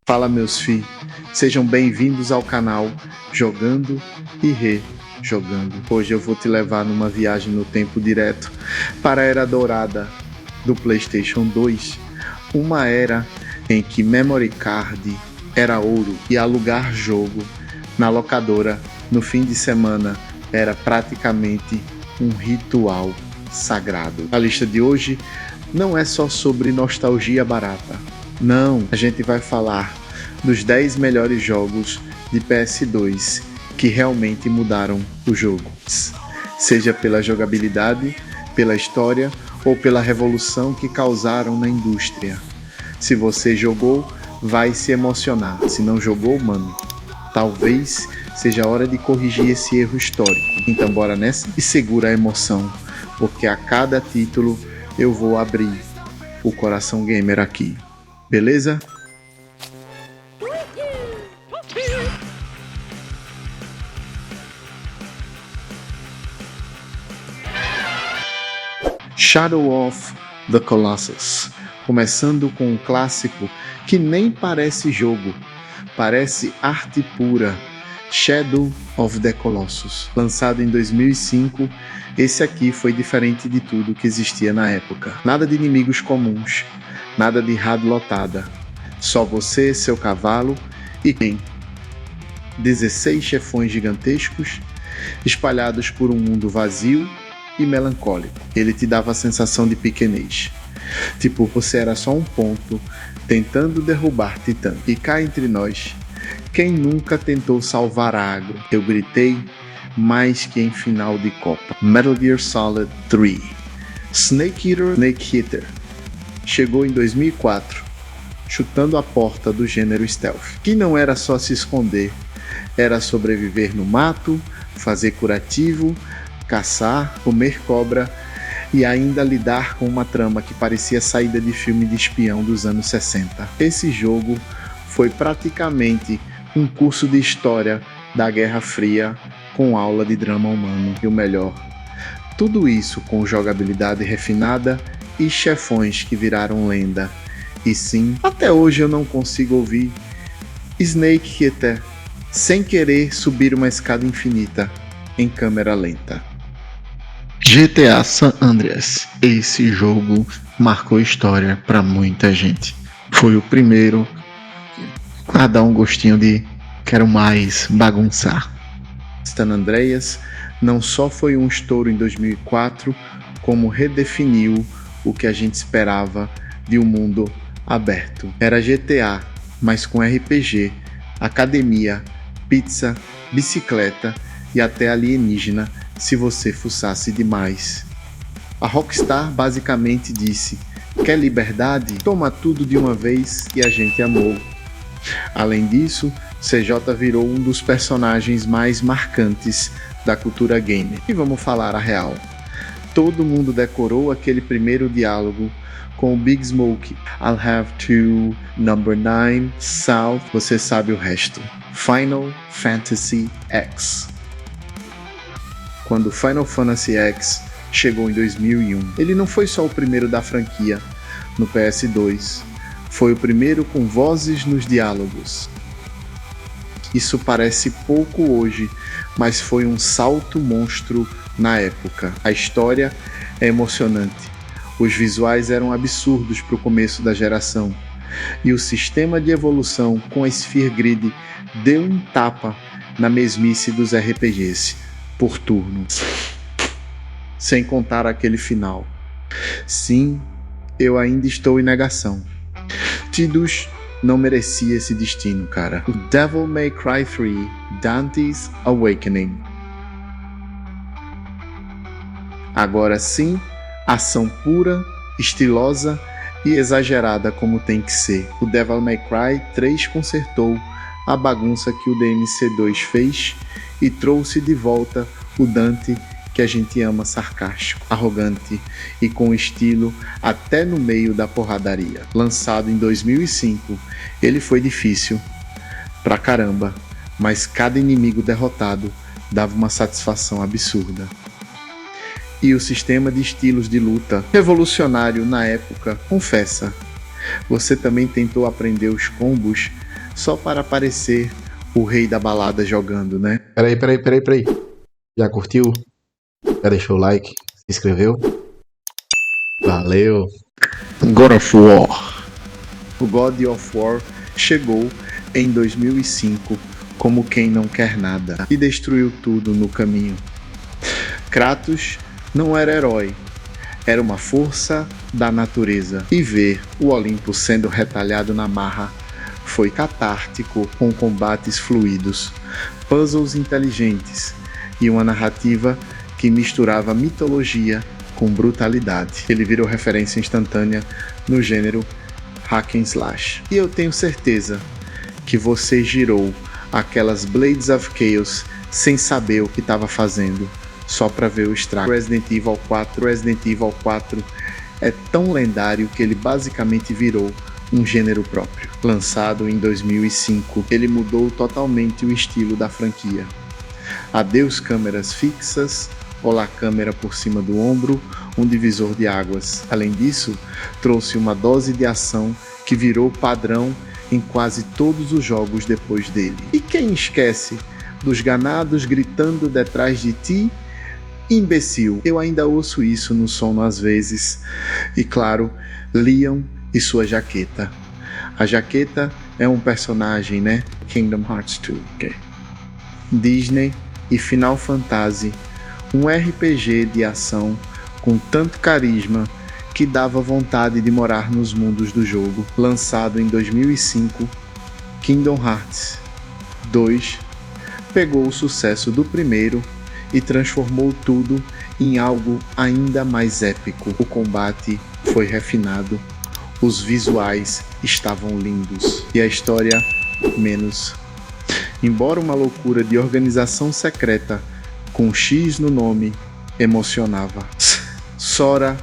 Fala, meus filhos, sejam bem-vindos ao canal Jogando e Rejogando. Hoje eu vou te levar numa viagem no tempo direto para a era dourada do PlayStation 2, uma era em que memory card era ouro e alugar jogo na locadora no fim de semana era praticamente um ritual sagrado. A lista de hoje não é só sobre nostalgia barata. Não, a gente vai falar dos 10 melhores jogos de PS2 que realmente mudaram o jogo. Seja pela jogabilidade, pela história ou pela revolução que causaram na indústria. Se você jogou, vai se emocionar. Se não jogou, mano, talvez seja a hora de corrigir esse erro histórico. Então bora nessa e segura a emoção, porque a cada título eu vou abrir o coração gamer aqui. Beleza? Shadow of the Colossus, começando com um clássico que nem parece jogo, parece arte pura. Shadow of the Colossus, lançado em 2005, esse aqui foi diferente de tudo que existia na época. Nada de inimigos comuns, nada de HUD lotada, só você, seu cavalo e quem? 16 chefões gigantescos, espalhados por um mundo vazio e melancólico. Ele te dava a sensação de pequenez. Tipo, você era só um ponto tentando derrubar Titã. E cá entre nós, quem nunca tentou salvar a agro? Eu gritei mais que em final de Copa. Metal Gear Solid 3. Snake Eater chegou em 2004, chutando a porta do gênero stealth, que não era só se esconder, era sobreviver no mato, fazer curativo, caçar, comer cobra e ainda lidar com uma trama que parecia saída de filme de espião dos anos 60. Esse jogo foi praticamente um curso de história da Guerra Fria com aula de drama humano. E o melhor, tudo isso com jogabilidade refinada e chefões que viraram lenda. E sim, até hoje eu não consigo ouvir Snake Eater sem querer subir uma escada infinita em câmera lenta. GTA San Andreas. Esse jogo marcou história para muita gente. Foi o primeiro a dar um gostinho de quero mais bagunçar. San Andreas não só foi um estouro em 2004, como redefiniu o que a gente esperava de um mundo aberto. Era GTA, mas com RPG, academia, pizza, bicicleta e até alienígena se você fuçasse demais. A Rockstar basicamente disse: quer liberdade? Toma tudo de uma vez, e a gente amou. Além disso, CJ virou um dos personagens mais marcantes da cultura gamer. E vamos falar a real. Todo mundo decorou aquele primeiro diálogo com o Big Smoke. I'll have to number 9 South. Você sabe o resto. Final Fantasy X. Quando Final Fantasy X chegou em 2001, ele não foi só o primeiro da franquia no PS2. Foi o primeiro com vozes nos diálogos. Isso parece pouco hoje, mas foi um salto monstro na época. A história é emocionante. Os visuais eram absurdos para o começo da geração. E o sistema de evolução com a Sphere Grid deu um tapa na mesmice dos RPGs, por turno. Sem contar aquele final. Sim, eu ainda estou em negação. Tidus não merecia esse destino, cara. O Devil May Cry 3, Dante's Awakening. Agora sim, ação pura, estilosa e exagerada como tem que ser. O Devil May Cry 3 consertou a bagunça que o DMC2 fez e trouxe de volta o Dante que a gente ama, sarcástico, arrogante e com estilo até no meio da porradaria. Lançado em 2005, ele foi difícil pra caramba, mas cada inimigo derrotado dava uma satisfação absurda. E o sistema de estilos de luta, revolucionário na época, confessa. Você também tentou aprender os combos só para aparecer o rei da balada jogando, né? Peraí. Já curtiu? Já deixou o like? Se inscreveu? Valeu! God of War. O God of War chegou em 2005 como quem não quer nada e destruiu tudo no caminho. Kratos não era herói, era uma força da natureza, e ver o Olimpo sendo retalhado na marra foi catártico, com combates fluidos, puzzles inteligentes e uma narrativa que misturava mitologia com brutalidade. Ele virou referência instantânea no gênero hack and slash. E eu tenho certeza que você girou aquelas Blades of Chaos sem saber o que estava fazendo, só para ver o estrago. Resident Evil 4 é tão lendário que ele basicamente virou um gênero próprio. Lançado em 2005, ele mudou totalmente o estilo da franquia. Adeus câmeras fixas, olá câmera por cima do ombro, um divisor de águas. Além disso, trouxe uma dose de ação que virou padrão em quase todos os jogos depois dele. E quem esquece dos ganados gritando detrás de ti? Imbecil. Eu ainda ouço isso no sono às vezes. E claro, Leon e sua jaqueta. A jaqueta é um personagem, né? Kingdom Hearts 2. Okay. Disney e Final Fantasy, um RPG de ação com tanto carisma que dava vontade de morar nos mundos do jogo. Lançado em 2005, Kingdom Hearts 2 pegou o sucesso do primeiro e transformou tudo em algo ainda mais épico. O combate foi refinado, os visuais estavam lindos e a história menos. Embora uma loucura de organização secreta com X no nome emocionava. Sora,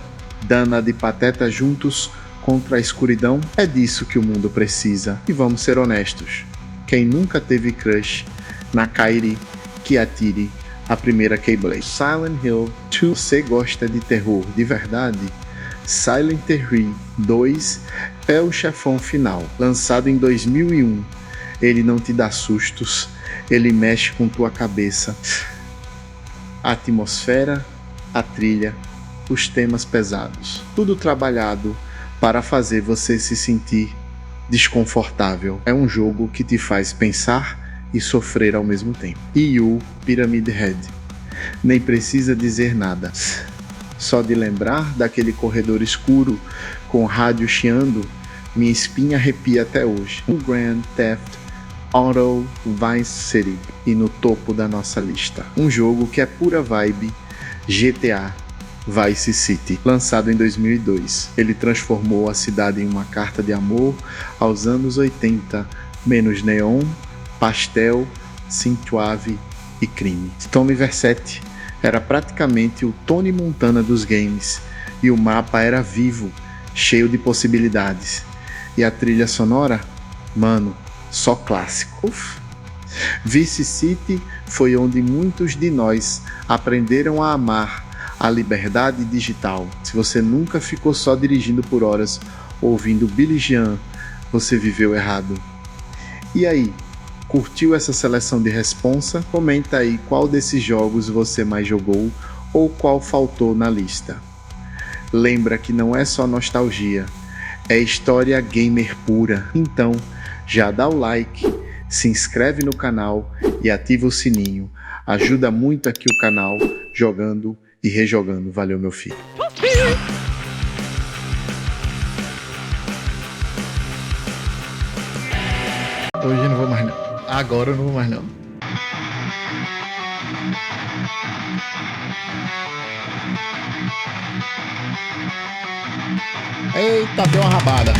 Dana e Pateta juntos contra a escuridão, é disso que o mundo precisa. E vamos ser honestos, quem nunca teve crush na Kairi que atire a primeira Keyblade? Silent Hill 2, você gosta de terror de verdade? Silent Hill 2 é o chefão final, lançado em 2001. Ele não te dá sustos, ele mexe com tua cabeça. A atmosfera, a trilha, os temas pesados, tudo trabalhado para fazer você se sentir desconfortável. É um jogo que te faz pensar e sofrer ao mesmo tempo. Yu Pyramid Head. Nem precisa dizer nada. Só de lembrar daquele corredor escuro com o rádio chiando, minha espinha arrepia até hoje. Um Grand Theft Auto Vice City, e no topo da nossa lista, um jogo que é pura vibe GTA Vice City, lançado em 2002. Ele transformou a cidade em uma carta de amor aos anos 80, menos neon, pastel, synthwave e crime. Tommy Vercetti era praticamente o Tony Montana dos games, e o mapa era vivo, cheio de possibilidades. E a trilha sonora? Mano, só clássico. Vice City foi onde muitos de nós aprenderam a amar a liberdade digital. Se você nunca ficou só dirigindo por horas ouvindo Billy Jean, você viveu errado. E aí, curtiu essa seleção de responsa? Comenta aí qual desses jogos você mais jogou ou qual faltou na lista. Lembra que não é só nostalgia, é história gamer pura. Então, já dá o like, se inscreve no canal e ativa o sininho. Ajuda muito aqui o canal, jogando e rejogando. Valeu, meu filho. Hoje eu não vou mais não. Agora eu não vou mais não. Eita, deu uma rabada.